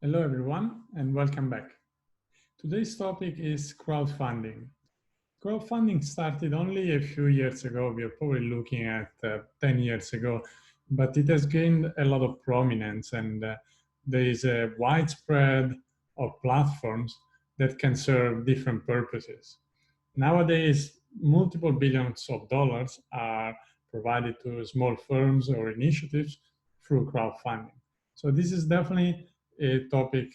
Hello everyone and welcome back. Today's topic is crowdfunding. Crowdfunding started only a few years ago. We are probably looking at 10 years ago, but it has gained a lot of prominence and there is a widespread of platforms that can serve different purposes. Nowadays, multiple billions of dollars are provided to small firms or initiatives through crowdfunding. So this is definitely a topic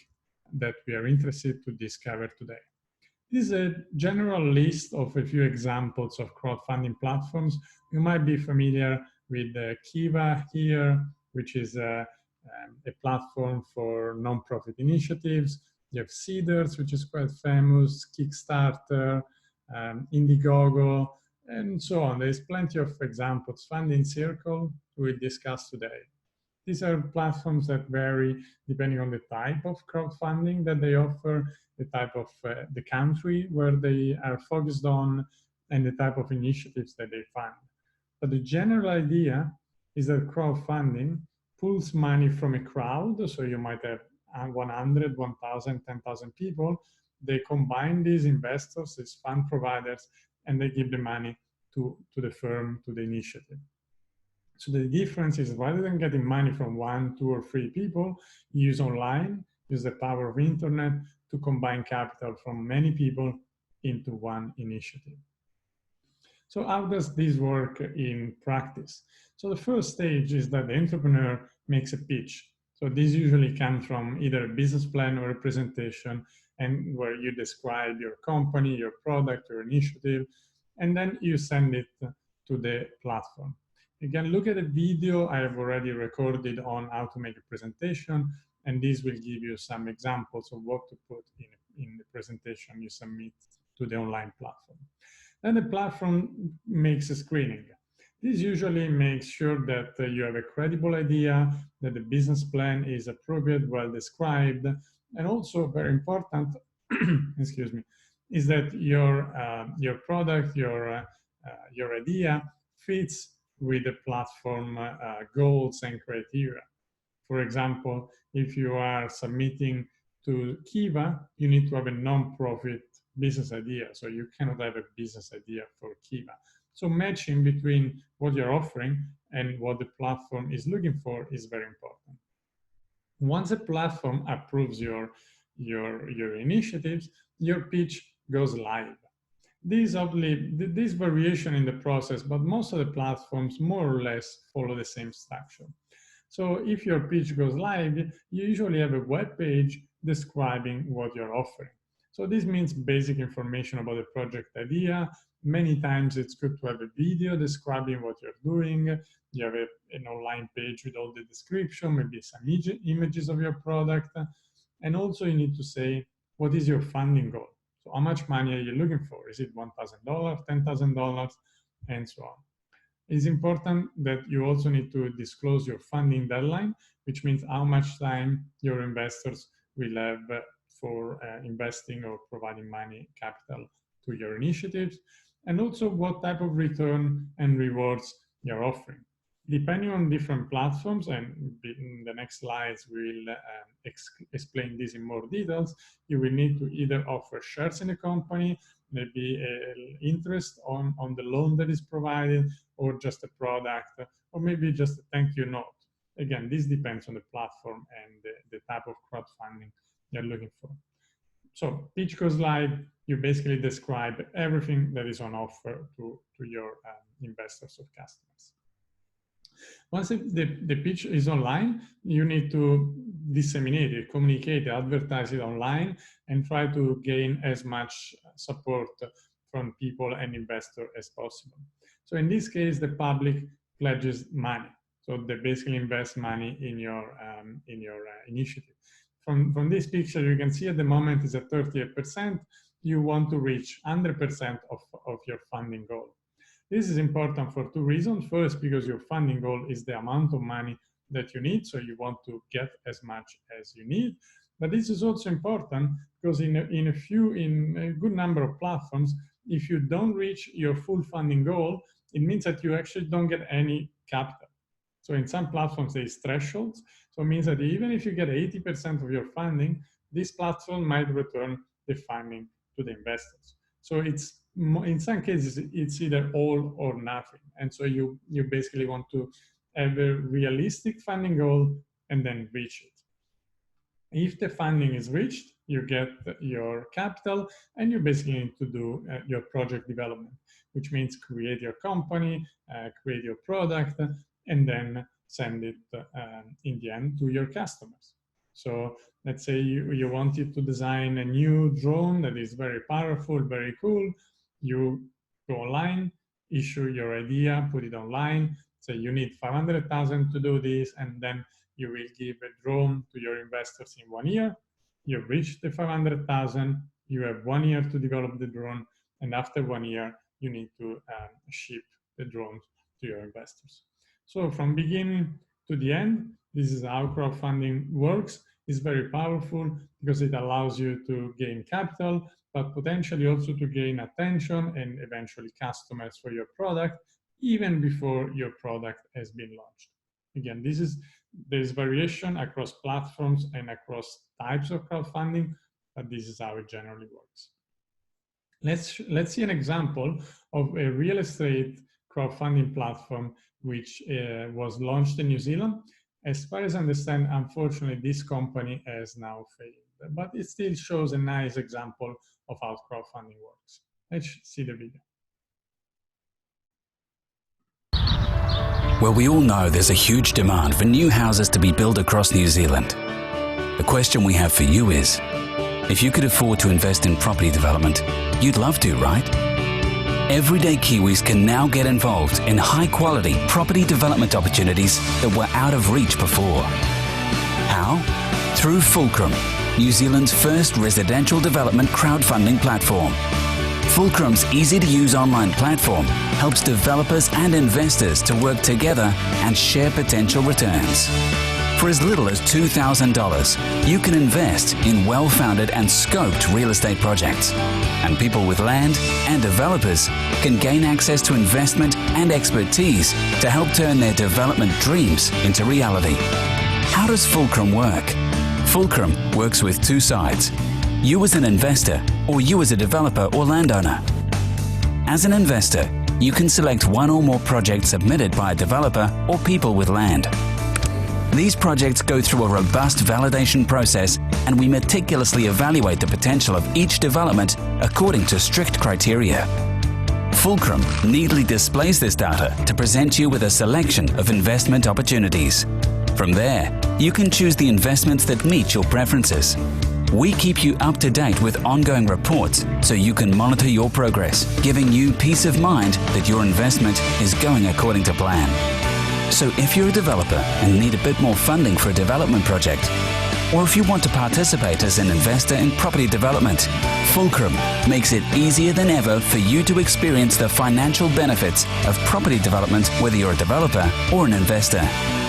that we are interested to discover today. This is a general list of a few examples of crowdfunding platforms. You might be familiar with Kiva here, which is a platform for nonprofit initiatives. You have Seeders, which is quite famous, Kickstarter, Indiegogo, and so on. There's plenty of examples. Funding Circle, we discussed today. These are platforms that vary depending on the type of crowdfunding that they offer, the type of the country where they are focused on, and the type of initiatives that they fund. But the general idea is that crowdfunding pulls money from a crowd. So you might have 100, 1,000, 10,000 people. They combine these investors, these fund providers, and they give the money to the firm, to the initiative. So the difference is rather than getting money from 1, 2, or 3 people, use online, use the power of internet to combine capital from many people into one initiative. So how does this work in practice? So the first stage is that the entrepreneur makes a pitch. So this usually comes from either a business plan or a presentation, and where you describe your company, your product, your initiative, and then you send it to the platform. You can look at a video I have already recorded on how to make a presentation, and this will give you some examples of what to put in the presentation you submit to the online platform. Then the platform makes a screening. This usually makes sure that you have a credible idea, that the business plan is appropriate, well described, and also very important, excuse me, is that your product, your idea fits with the platform goals and criteria. For example, if you are submitting to Kiva, you need to have a non-profit business idea. So you cannot have a business idea for Kiva. So matching between what you're offering and what the platform is looking for is very important. Once a platform approves your initiatives, your pitch goes live. This variation in the process, but most of the platforms more or less follow the same structure. So if your pitch goes live, you usually have a web page describing what you're offering. So this means basic information about the project idea. Many times it's good to have a video describing what you're doing. You have an online page with all the description, maybe some images of your product. And also you need to say, what is your funding goal? So how much money are you looking for? Is it $1,000, $10,000, and so on? It's important that you also need to disclose your funding deadline, which means how much time your investors will have for investing or providing money, capital to your initiatives, and also what type of return and rewards you're offering. Depending on different platforms, and in the next slides we'll explain this in more details, you will need to either offer shares in the company, maybe interest on the loan that is provided, or just a product, or maybe just a thank you note. Again, this depends on the platform and the type of crowdfunding you're looking for. So pitch goes live, you basically describe everything that is on offer to your investors or customers. Once the pitch is online, you need to disseminate it, communicate it, advertise it online, and try to gain as much support from people and investors as possible. So in this case, the public pledges money. So they basically invest money in your initiative. From this picture, you can see at the moment is at 38%. You want to reach 100% of your funding goal. This is important for 2 reasons. First, because your funding goal is the amount of money that you need, so you want to get as much as you need. But this is also important because in a good number of platforms, if you don't reach your full funding goal, it means that you actually don't get any capital. So in some platforms, there is thresholds. So it means that even if you get 80% of your funding, this platform might return the funding to the investors. So it's, in some cases, it's either all or nothing. And so you basically want to have a realistic funding goal and then reach it. If the funding is reached, you get your capital and you basically need to do your project development, which means create your company, create your product, and then send it in the end to your customers. So let's say you wanted to design a new drone that is very powerful, very cool. You go online, issue your idea, put it online, say you need 500,000 to do this, and then you will give a drone to your investors in 1 year. You've reached the 500,000. You have 1 year to develop the drone. And after 1 year, you need to ship the drone to your investors. So from beginning to the end, this is how crowdfunding works. It's very powerful because it allows you to gain capital, but potentially also to gain attention and eventually customers for your product, even before your product has been launched. Again, there's variation across platforms and across types of crowdfunding, but this is how it generally works. Let's see an example of a real estate crowdfunding platform which was launched in New Zealand. As far as I understand, unfortunately, this company has now failed, but it still shows a nice example of how crowdfunding works. Let's see the video. Well, we all know there's a huge demand for new houses to be built across New Zealand. The question we have for you is, if you could afford to invest in property development, you'd love to, right? Everyday Kiwis can now get involved in high-quality property development opportunities that were out of reach before. How? Through Fulcrum, New Zealand's first residential development crowdfunding platform. Fulcrum's easy-to-use online platform helps developers and investors to work together and share potential returns. For as little as $2,000, you can invest in well-founded and scoped real estate projects. And people with land and developers can gain access to investment and expertise to help turn their development dreams into reality. How does Fulcrum work? Fulcrum works with two sides: you as an investor or you as a developer or landowner. As an investor, you can select one or more projects submitted by a developer or people with land. These projects go through a robust validation process, and we meticulously evaluate the potential of each development according to strict criteria. Fulcrum neatly displays this data to present you with a selection of investment opportunities. From there, you can choose the investments that meet your preferences. We keep you up to date with ongoing reports so you can monitor your progress, giving you peace of mind that your investment is going according to plan. So if you're a developer and need a bit more funding for a development project, or if you want to participate as an investor in property development, Fulcrum makes it easier than ever for you to experience the financial benefits of property development, whether you're a developer or an investor.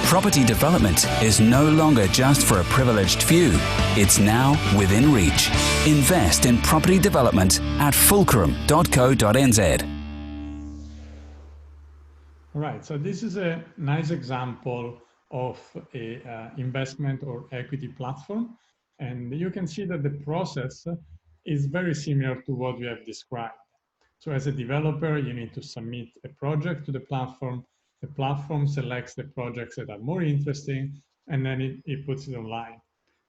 Property development is no longer just for a privileged few. It's now within reach. Invest in property development at fulcrum.co.nz. All right, so this is a nice example of a investment or equity platform. And you can see that the process is very similar to what we have described. So as a developer, you need to submit a project to the platform. The platform selects the projects that are more interesting, and then it puts it online.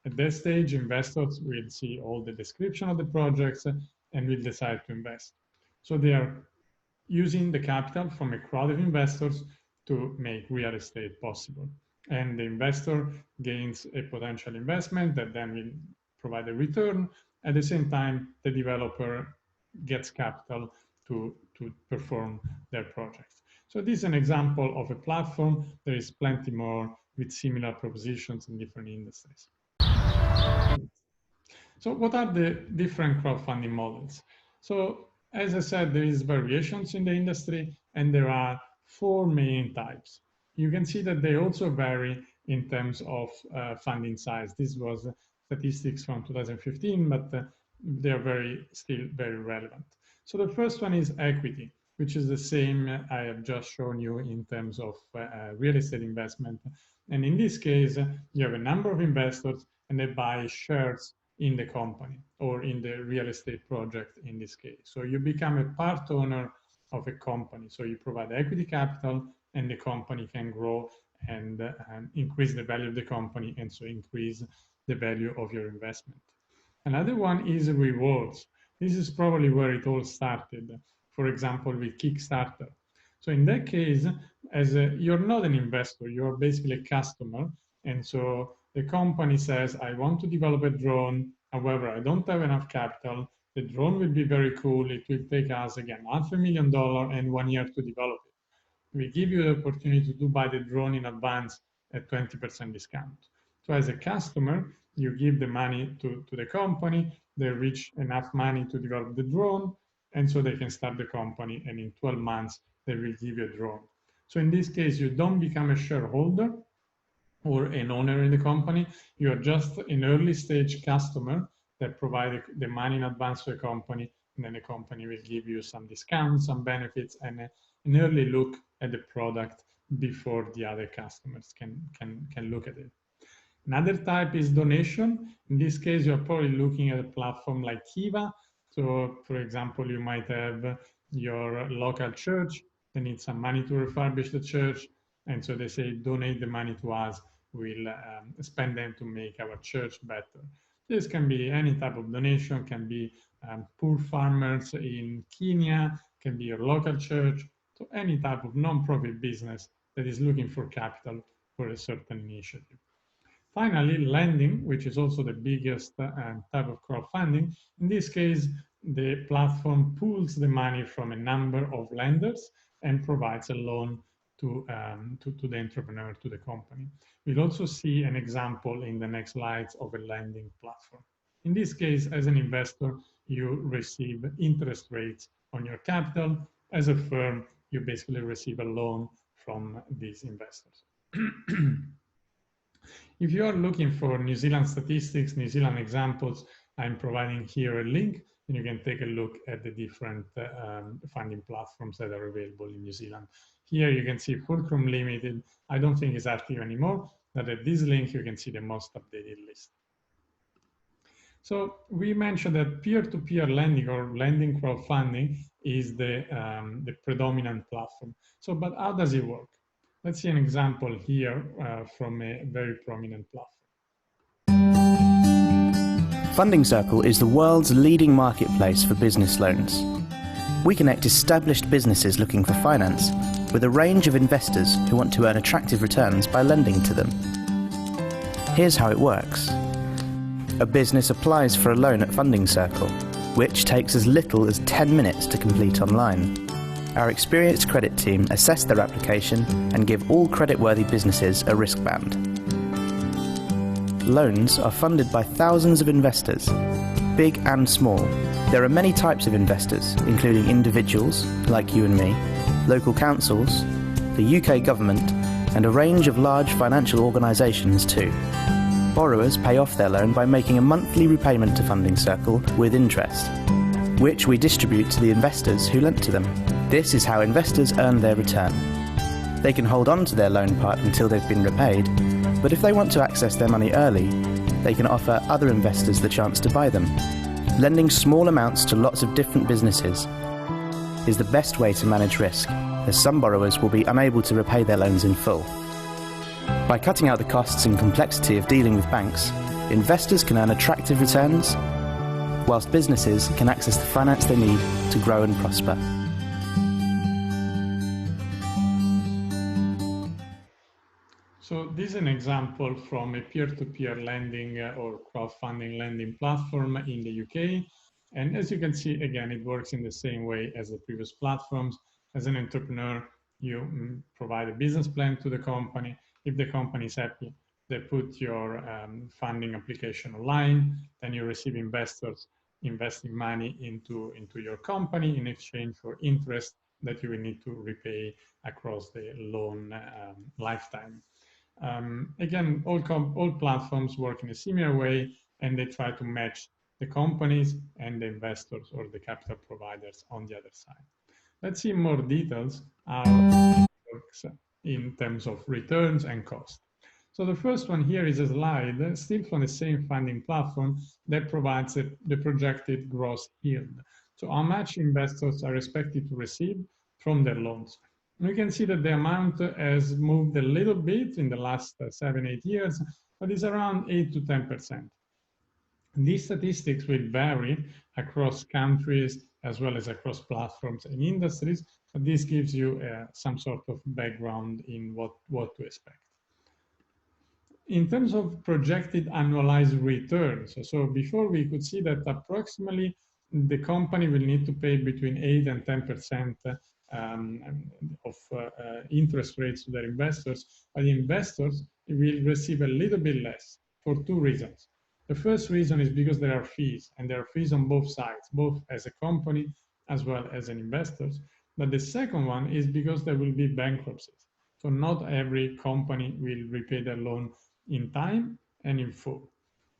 At that stage, investors will see all the description of the projects and will decide to invest. So they are using the capital from a crowd of investors to make real estate possible. And the investor gains a potential investment that then will provide a return. At the same time, the developer gets capital to perform their projects. So this is an example of a platform. There is plenty more with similar propositions in different industries. So what are the different crowdfunding models? So as I said, there is variations in the industry, and there are 4 main types. You can see that they also vary in terms of funding size. This was statistics from 2015, but they're still very relevant. So the first one is equity, which is the same I have just shown you in terms of real estate investment. And in this case, you have a number of investors and they buy shares in the company or in the real estate project in this case. So you become a part owner of a company. So you provide equity capital and the company can grow and increase the value of the company and so increase the value of your investment. Another one is rewards. This is probably where it all started. For example, with Kickstarter. So in that case, you're not an investor, you're basically a customer. And so the company says, I want to develop a drone. However, I don't have enough capital. The drone will be very cool. It will take us, again, $500,000 and 1 year to develop it. We give you the opportunity to buy the drone in advance at 20% discount. So as a customer, you give the money to the company, they reach enough money to develop the drone, and so they can start the company, and in 12 months, they will give you a drone. So in this case, you don't become a shareholder or an owner in the company, you are just an early stage customer that provide the money in advance to the company, and then the company will give you some discounts, some benefits, and an early look at the product before the other customers can look at it. Another type is donation. In this case, you're probably looking at a platform like Kiva. So, for example, you might have your local church. They need some money to refurbish the church. And so they say, donate the money to us. We'll spend them to make our church better. This can be any type of donation, can be poor farmers in Kenya, can be your local church. So any type of non-profit business that is looking for capital for a certain initiative. Finally, lending, which is also the biggest type of crowdfunding. In this case, the platform pools the money from a number of lenders and provides a loan to the entrepreneur, to the company. We'll also see an example in the next slides of a lending platform. In this case, as an investor, you receive interest rates on your capital. As a firm, you basically receive a loan from these investors. If you are looking for New Zealand statistics, New Zealand examples, I'm providing here a link, and you can take a look at the different funding platforms that are available in New Zealand. Here you can see Fulcrum Limited. I don't think it's active anymore, but at this link you can see the most updated list. So we mentioned that peer-to-peer lending or lending crowdfunding is the predominant platform. So, but how does it work? Let's see an example here from a very prominent platform. Funding Circle is the world's leading marketplace for business loans. We connect established businesses looking for finance with a range of investors who want to earn attractive returns by lending to them. Here's how it works. A business applies for a loan at Funding Circle, which takes as little as 10 minutes to complete online. Our experienced credit team assess their application and give all creditworthy businesses a wristband. Loans are funded by thousands of investors, big and small. There are many types of investors, including individuals, like you and me, local councils, the UK government, and a range of large financial organisations too. Borrowers pay off their loan by making a monthly repayment to Funding Circle with interest, which we distribute to the investors who lent to them. This is how investors earn their return. They can hold on to their loan part until they've been repaid, but if they want to access their money early, they can offer other investors the chance to buy them. Lending small amounts to lots of different businesses is the best way to manage risk, as some borrowers will be unable to repay their loans in full. By cutting out the costs and complexity of dealing with banks, investors can earn attractive returns, whilst businesses can access the finance they need to grow and prosper. So this is an example from a peer-to-peer lending or crowdfunding lending platform in the UK. And as you can see, again, it works in the same way as the previous platforms. As an entrepreneur, you provide a business plan to the company. If the company is happy, they put your funding application online, then you receive investors investing money into your company in exchange for interest that you will need to repay across the loan lifetime. Again, all platforms work in a similar way, and they try to match the companies and the investors or the capital providers on the other side. Let's see more details how it works in terms of returns and cost. So the first one here is a slide, still from the same funding platform, that provides the projected gross yield. So how much investors are expected to receive from their loans. And we can see that the amount has moved a little bit in the last 7-8 years, but is around 8 to 10%. These statistics will vary across countries as well as across platforms and industries, but this gives you some sort of background in what to expect. In terms of projected annualized returns, so before we could see that approximately the company will need to pay between 8 and 10% of interest rates to their investors, but the investors will receive a little bit less for two reasons. The first reason is because there are fees, and there are fees on both sides, both as a company as well as an investor. But the second one is because there will be bankruptcies. So not every company will repay their loan in time and in full.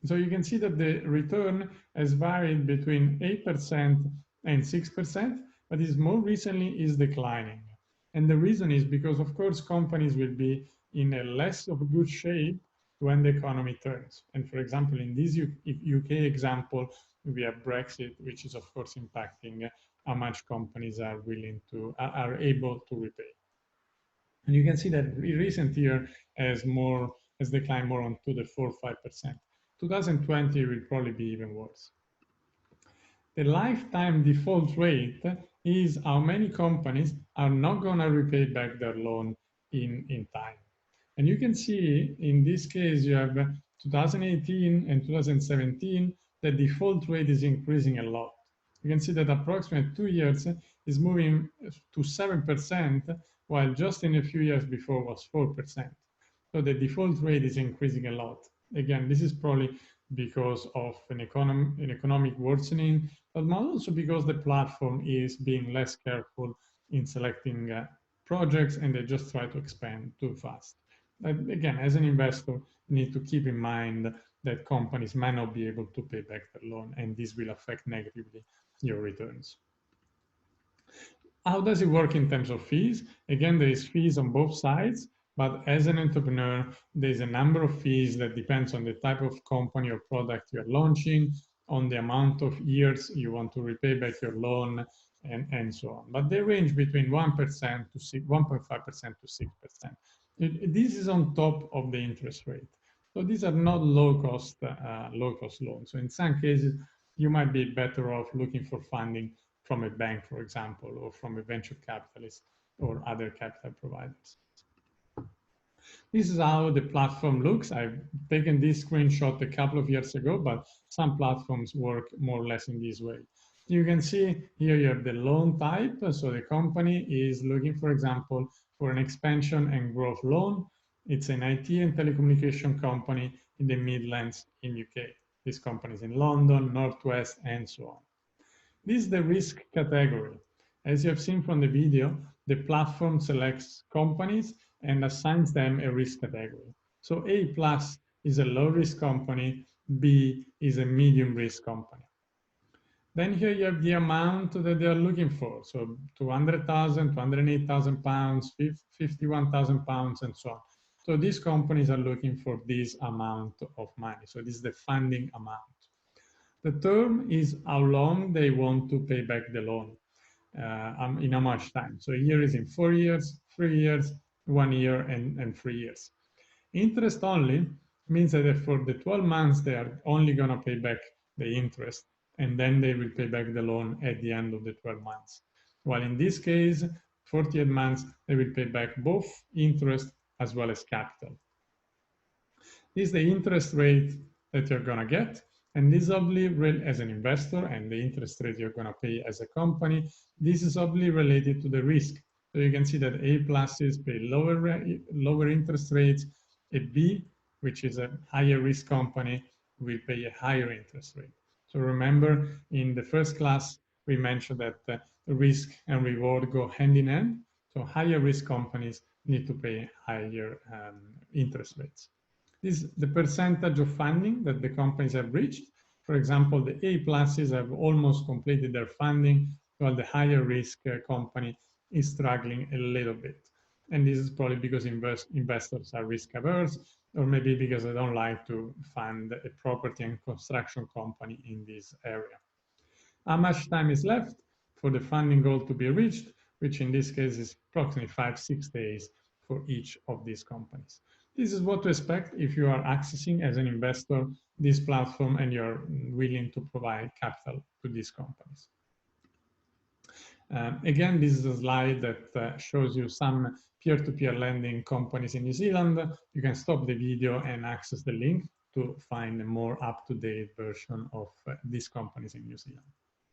So you can see that the return has varied between 8% and 6%, but is more recently is declining. And the reason is because, of course, companies will be in a less of a good shape when the economy turns. And for example, in this UK example, we have Brexit, which is of course impacting how much companies are able to repay. And you can see that recent year has declined more on to the 4-5%. 2020 will probably be even worse. The lifetime default rate is how many companies are not going to repay back their loan in time. And you can see in this case, you have 2018 and 2017, the default rate is increasing a lot. You can see that approximately 2 years is moving to 7%, while just in a few years before was 4%. So the default rate is increasing a lot. Again, this is probably because of an economic worsening, but also because the platform is being less careful in selecting projects, and they just try to expand too fast. Again, as an investor, you need to keep in mind that companies might not be able to pay back their loan, and this will affect negatively your returns. How does it work in terms of fees? Again, there is fees on both sides, but as an entrepreneur, there's a number of fees that depends on the type of company or product you're launching, on the amount of years you want to repay back your loan, and so on. But they range between 1% to 1.5% to 6%. This is on top of the interest rate. So these are not low-cost loans. So in some cases, you might be better off looking for funding from a bank, for example, or from a venture capitalist or other capital providers. This is how the platform looks. I've taken this screenshot a couple of years ago, but some platforms work more or less in this way. You can see here you have the loan type. So the company is looking, for example, for an expansion and growth loan. It's an IT and telecommunication company in the Midlands in UK. This company is in London, Northwest, and so on. This is the risk category. As you have seen from the video, the platform selects companies and assigns them a risk category. So A+ is a low-risk company, B is a medium-risk company. Then here you have the amount that they are looking for. So 200,000, 208,000 pounds, 51,000 pounds, and so on. So these companies are looking for this amount of money. So this is the funding amount. The term is how long they want to pay back the loan, in how much time. So here is in 4 years, 3 years, 1 year, and 3 years. Interest only means that for the 12 months, they are only going to pay back the interest, and then they will pay back the loan at the end of the 12 months. While in this case, 48 months, they will pay back both interest as well as capital. This is the interest rate that you're going to get. And this is obviously, as an investor, and the interest rate you're going to pay as a company, this is obviously related to the risk. So you can see that A+ pay lower interest rates. A B, which is a higher risk company, will pay a higher interest rate. So remember, in the first class, we mentioned that risk and reward go hand in hand. So higher risk companies need to pay higher interest rates. This is the percentage of funding that the companies have reached. For example, the A+ have almost completed their funding, while the higher risk company is struggling a little bit. And this is probably because investors are risk averse, or maybe because I don't like to fund a property and construction company in this area. How much time is left for the funding goal to be reached, which in this case is approximately 5-6 days for each of these companies. This is what to expect if you are accessing as an investor this platform and you're willing to provide capital to these companies. Again, this is a slide that shows you some peer-to-peer lending companies in New Zealand. You can stop the video and access the link to find a more up-to-date version of these companies in New Zealand.